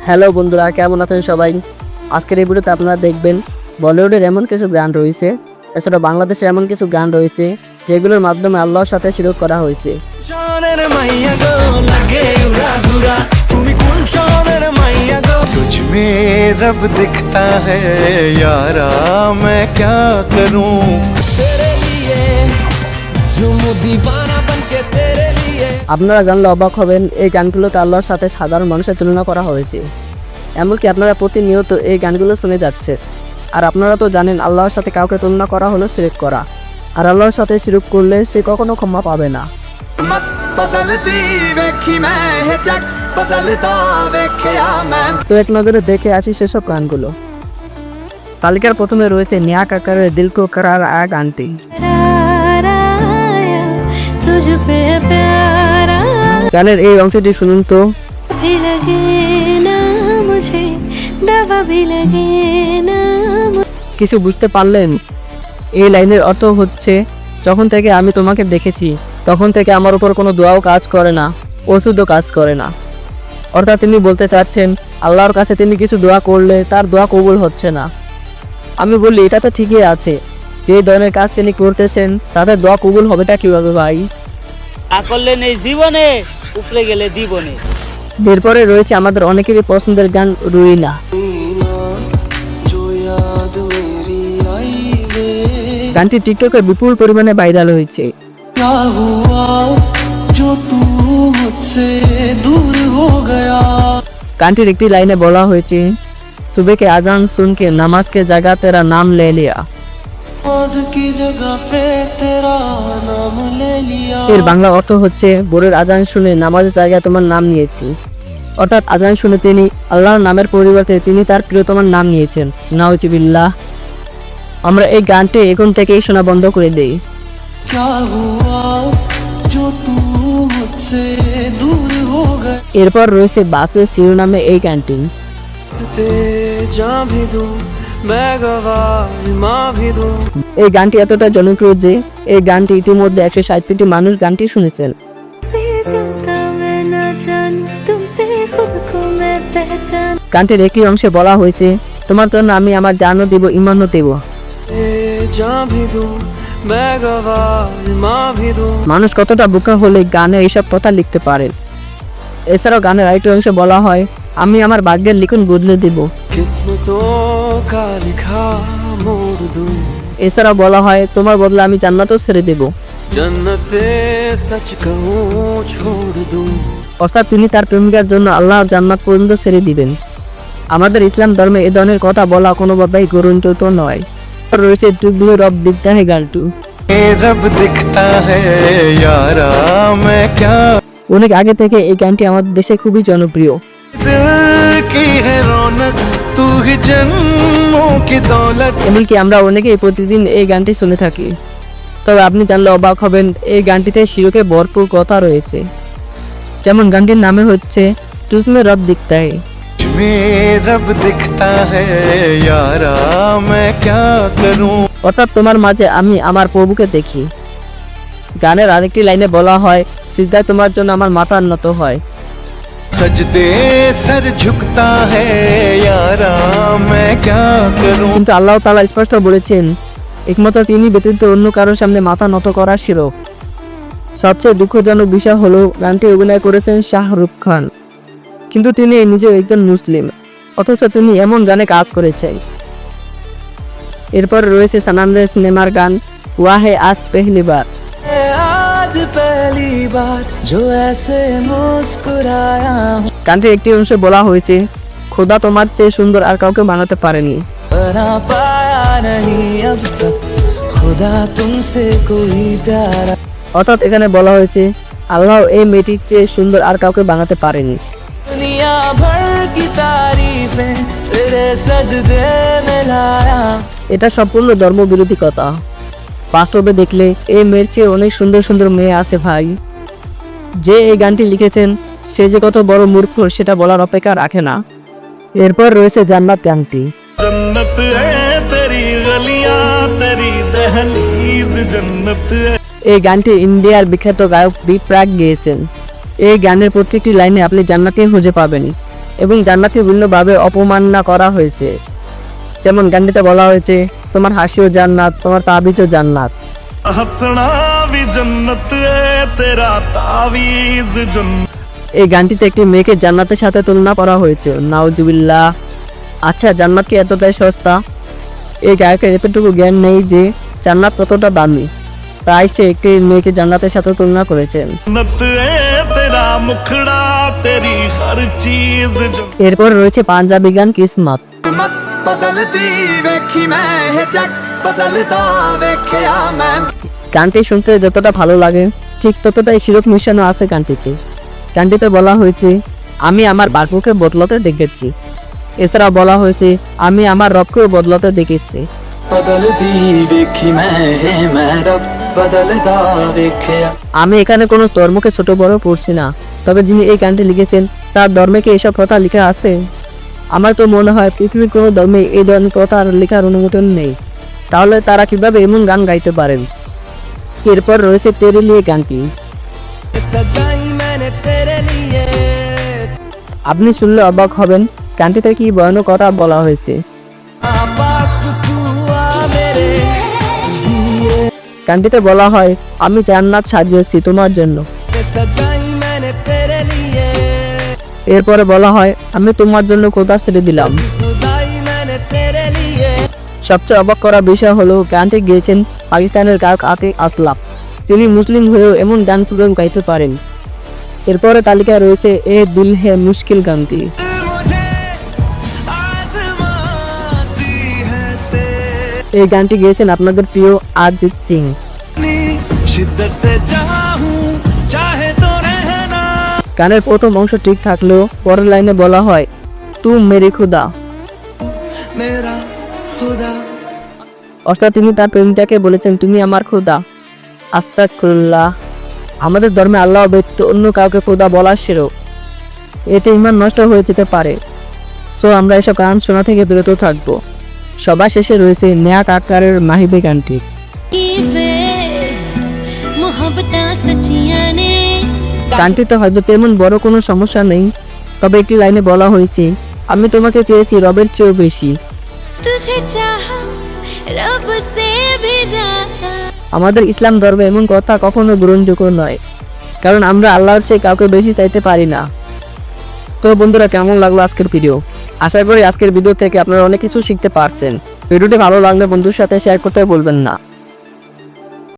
Hello বন্ধুরা, কেমন আছেন সবাই? আজকের এই ভিডিওতে আপনারা দেখবেন বলিউডের এমন কিছু গান রয়েছে, এছাড়া বাংলাদেশে এমন কিছু গান রয়েছে যেগুলোর মাধ্যমে আল্লাহর সাথে শিরক করা হয়েছে। तुझ में रब दिखता है यारा मैं क्या करूं तेरे लिए यूं दीवाना बनके तेरे लिए। আপনারা জানলে অবাক হবেন, এই গানগুলোতে আল্লাহর সাথে সাধারণ মানুষের তুলনা করা হয়েছে। এমনকি আপনারা প্রতিনিয়ত এই গানগুলো শুনে যাচ্ছে। আর আপনারা তো জানেন, আল্লাহর সাথে কাউকে তুলনা করা হলো শিরক করা, আর আল্লাহর সাথে শিরক করলে সে কখনো ক্ষমা পাবে না। তো এক নজরে দেখে আসি সেসব গানগুলো। তালিকার প্রথমে রয়েছে নেহা কাক্করের দিল কো करार आया গানটি। গানের এই অংশটি শুনুন তো। কিছু বুঝতে পারলেন? এই লাইনের অর্থ হচ্ছে, যখন থেকে আমি তোমাকে দেখেছি তখন থেকে আমার উপর কোনো দোয়াও কাজ করে না, ওষুধও কাজ করে না। অর্থাৎ তিনি বলতে চাচ্ছেন, আল্লাহর কাছে তিনি কিছু দোয়া করলে তার দোয়া কবুল হচ্ছে না। আমি বলি, এটা তো ঠিকই আছে, যে ধরনের কাজ তিনি করতেছেন তাতে দোয়া কবুল হবেটা কিভাবে ভাই? করলেন এই জীবনে, উপরে গেলে জীবনে। এরপরে রয়েছে আমাদের অনেকেরই পছন্দের গান রুইনা। গানটি টিকটকে বিপুল পরিমাণে ভাইরাল হয়েছে। গানটির একটি লাইনে বলা হয়েছে, সুবহ কে আজান সুনকে নামাজ কে জায়গা তেরা নাম লে লিয়া। এর বাংলা অর্থ হচ্ছে, ভোরের আজান শুনে নামাজের জায়গায় তোমার নাম নিয়েছি। অর্থাৎ আজান শুনে তিনি আল্লাহর নামের পরিবর্তে তিনি তার প্রিয়তমার নাম নিয়েছেন। নাউজুবিল্লাহ। আমরা এই গানটি এখন থেকেই শোনা বন্ধ করে দেই। এরপর রয়েছে বাসের শিরোনামে এই গানটি। এই গানটি এতটা জনপ্রিয় যে এই গানটি ইতিমধ্যে 160 কোটি মানুষ গানটি শুনেছেন। গানটির একটি অংশে বলা হয়েছে, তোমার জন্য আমি আমার জানও দেব, ইমানও দেব। মানুষ কতটা বোকা হলে গানে এইসব কথা লিখতে পারে। এছাড়াও গানের আরেকটি অংশে বলা হয়, আমি আমার ভাগ্যের লিখন বদলে দেব। এছাড়াও বলা হয়, তোমার বদলে আমি জান্নাতও ছেড়ে দেব। অর্থাৎ তিনি তার প্রেমিকার জন্য আল্লাহর জান্নাত পর্যন্ত ছেড়ে দিবেন। আমাদের ইসলাম ধর্মে এ ধরনের কথা বলা কোনোভাবেই গ্রহণযোগ্য নয়। রয়েছে তুজমে রব দিখতা হ্যায় গানটি। অনেক আগে থেকে এই গানটি আমাদের দেশে খুবই জনপ্রিয়। এমনকি আমরা অনেকেই প্রতিদিন এই গানটি শুনে থাকি। তবে আপনি জানলে অবাক হবেন, এই গানটিতে শিরকে ভরপুর কথা রয়েছে। যেমন গানটির নামে হচ্ছে তুজমে রব দিখতা হ্যায়। অর্থাৎ তোমার মাঝে আমি আমার প্রভুকে দেখি। গানের আরেকটি লাইনে বলা হয়, সিজদায় তোমার জন্য আমার মাথা নত হয়। কিন্তু আল্লাহ তাআলা স্পষ্ট বলেছেন, একমাত্র তিনি ব্যতীত অন্য কারোর সামনে মাথা নত করা শিরক। সবচেয়ে দুঃখজনক বিষয় হলো, গানটি অভিনয় করেছেন শাহরুখ খান, কিন্তু তিনি নিজে একজন মুসলিম, অথচ তিনি এমন গানে কাজ করেছেন। এরপর রয়েছে সানামদের সিনেমার গান ওয়া হে আজ পেহলি বার। গানটির একটি অংশে বলা হয়েছে, খোদা তোমার চেয়ে সুন্দর আর কাউকে বানাতে পারেনি। অর্থাৎ এখানে বলা হয়েছে, আল্লাহ এই মেয়েটির চেয়ে সুন্দর আর কাউকে বানাতে পারেনি। এটা সম্পূর্ণ ধর্মবিরোধী কথা। বাস্তবে দেখলে এই মেয়ের চেয়ে অনেক সুন্দর সুন্দর মেয়ে আছে ভাই। যে এই গানটি লিখেছেন সে যে কত বড় মূর্খ সেটা বলার অপেক্ষা রাখে না। এরপর রয়েছে জান্নাত গানটি। এই গানটি ইন্ডিয়ার বিখ্যাত গায়ক বি প্রাক গেয়েছেন। এই গানের প্রত্যেকটি লাইনে আপনি জান্নাতই খুঁজে পাবেন। এবং জান্নাতকে বিভিন্নভাবে অপমাননা করা হয়েছে। যেমন গানটিতে বলা হয়েছে, তোমার হাসিও জান্নাত, তোমার তাবিজও জান্নাত। हंसना भी जन्नत है तेरा तावीज जन्नत। এই গানটিতে একটি মেয়েকে জান্নাতের সাথে তুলনা করা হয়েছে, নাউজুবিল্লাহ। আচ্ছা, জান্নাত কি এতটাই সস্তা? এই গায়কের এতটুকু জ্ঞান নেই যে জান্নাত কতটা দামি, তাই সে একটি মেয়েকে জান্নাতের সাথে তুলনা করেছেন। जन्नत है तेरा मुखड़ा तेरी हर चीज जन्नत। এরপর রয়েছে পাঞ্জাবি গান কিসমত। मत बदलती वेखी मैं है जग बदलता वेख्या मैं। গানটি শুনতে যতটা ভালো লাগে ঠিক ততটাই শিরক মিশানো আছে গানটিতে। গানটিতে বলা হয়েছে, আমি আমার ভাগ্যকে বদলাতে দেখেছি। এছাড়া বলা হয়েছে, আমি আমার রবকেও বদলাতে দেখেছি। बदलती वेखी मैं रब बदलता वेख्या। আমি এখানে কোনো ধর্মকে ছোট বড় করছি না, তবে যিনি এই গানটি লিখেছেন তার ধর্মে কি এসব কথা লেখা আছে? আমার তো মনে হয় পৃথিবীর কোনো ধর্মে এই ধরনের কথা লেখার অনুমোদন নেই। তাহলে তারা কিভাবে এমন গান গাইতে পারেন? এরপর রয়েছে তেরে লিয়ে গানটি। আপনি শুনলে অবাক হবেন, গানটিতে কি ভয়ানক কথা বলা হয়েছে। গানটিতে বলা হয়, আমি জান্নাত সাজিয়েছি তোমার জন্য। এরপরে বলা হয়, আমি তোমার জন্য খোদা ছেড়ে দিলাম। সবচেয়ে অবাক করার বিষয় হলো গানটি গেয়েছেন পাকিস্তানের গায়ক আতিক আসলাম। তিনি মুসলিম হয়েও এমন গান পুরো গাইতে পারেন। এরপরে তালিকায় রয়েছে এ দিল হে মুশকিল গানটি। এই গানটি গেয়েছেন আপনাদের প্রিয় অরিজিৎ সিং। शिद्दत से चाहूं चाहे तो रहना। গানের প্রথম অংশ ঠিক থাকলেও পরের লাইনে বলা হয়, তুম মেরি খুদা। मेरा खुदा। অর্থাৎ তিনি তার প্রেমিকাকে বলেছেন, তুমি আমার খোদা। আস্তাগফিরুল্লাহ। আমাদের ধর্মে আল্লাহ ব্যতীত অন্য কাউকে খোদা বলা শিরক। এতে ঈমান নষ্ট হয়ে যেতে পারে। সো আমরা এসব গান শোনা থেকে বিরত থাকবো। সবার শেষে রয়েছে নেয়াট আকারের মাহিবে গানটি। গানটিতে হয়তো তেমন বড় কোনো সমস্যা নেই, তবে একটি লাইনে বলা হয়েছে, আমি তোমাকে চেয়েছি রবের চেয়েও বেশি। আমাদের ইসলাম ধর্মে এমন কথা কখনো গ্রহণযোগ্য নয়, কারণ আমরা আল্লাহর চেয়ে কাউকে বেশি চাইতে পারি না। তো বন্ধুরা, কেমন লাগলো আজকের ভিডিও? আশা করি আজকের ভিডিও থেকে আপনারা অনেক কিছু শিখতে পারছেন। ভিডিওটি ভালো লাগলে বন্ধুর সাথে শেয়ার করতে ভুলবেন না।